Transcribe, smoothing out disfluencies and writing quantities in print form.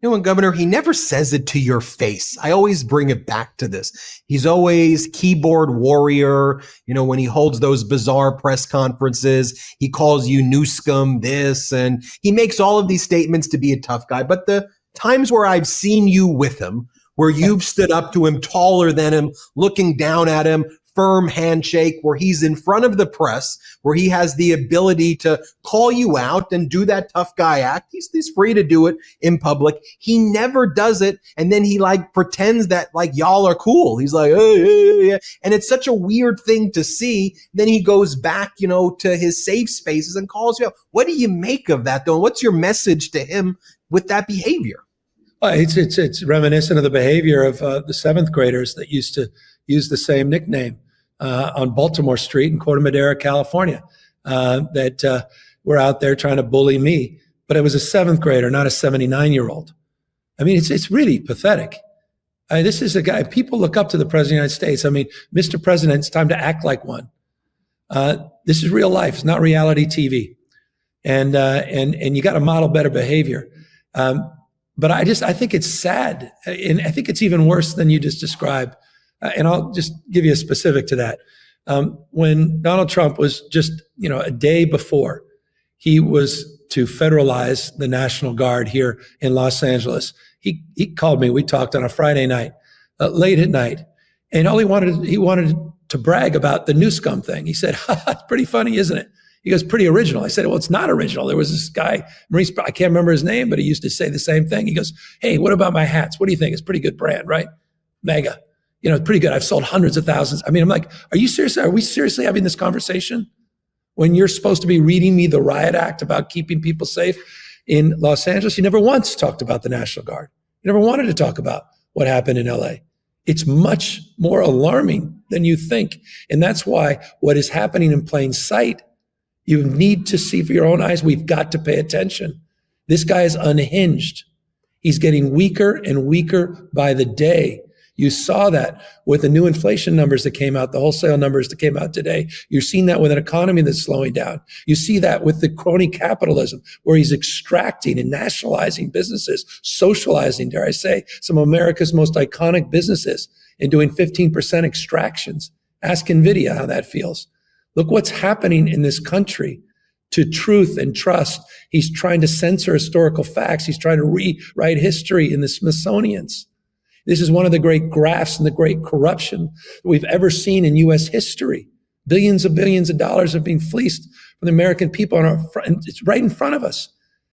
And Governor, he never says it to your face. I always bring it back to this. He's always keyboard warrior. When he holds those bizarre press conferences, he calls you Newsom this, and he makes all of these statements to be a tough guy. But the times where I've seen you with him, where you've stood up to him, taller than him, looking down at him, firm handshake, where he's in front of the press, where he has the ability to call you out and do that tough guy act. He's free to do it in public. He never does it. And then he pretends that y'all are cool. He's like, hey. And it's such a weird thing to see. Then he goes back, to his safe spaces and calls you out. What do you make of that though? What's your message to him with that behavior? It's reminiscent of the behavior of the seventh graders that used to use the same nickname on Baltimore Street in Corte Madera, California, that were out there trying to bully me. But it was a seventh grader, not a 79-year-old. I mean, it's really pathetic. This is a guy, people look up to the President of the United States. I mean, Mr. President, it's time to act like one. This is real life. It's not reality TV. And you got to model better behavior. But I think it's sad. And I think it's even worse than you just described. And I'll just give you a specific to that. When Donald Trump was just, a day before he was to federalize the National Guard here in Los Angeles, he called me. We talked on a Friday night, late at night. And all he wanted to brag about the Newsom thing. He said, it's pretty funny, isn't it? He goes, pretty original. I said, well, it's not original. There was this guy, Maurice, I can't remember his name, but he used to say the same thing. He goes, hey, what about my hats? What do you think? It's a pretty good brand, right? Mega. It's pretty good. I've sold hundreds of thousands. I mean, I'm like, are you serious? Are we seriously having this conversation when you're supposed to be reading me the riot act about keeping people safe in Los Angeles? You never once talked about the National Guard. You never wanted to talk about what happened in LA. It's much more alarming than you think. And that's why what is happening in plain sight, you need to see for your own eyes. We've got to pay attention. This guy is unhinged. He's getting weaker and weaker by the day. You saw that with the new inflation numbers that came out, the wholesale numbers that came out today. You're seeing that with an economy that's slowing down. You see that with the crony capitalism, where he's extracting and nationalizing businesses, socializing, dare I say, some of America's most iconic businesses, and doing 15% extractions. Ask NVIDIA how that feels. Look what's happening in this country to truth and trust. He's trying to censor historical facts. He's trying to rewrite history in the Smithsonian's. This is one of the great grafts and the great corruption that we've ever seen in U.S. history. Billions of dollars have been fleeced from the American people, and it's right in front of us.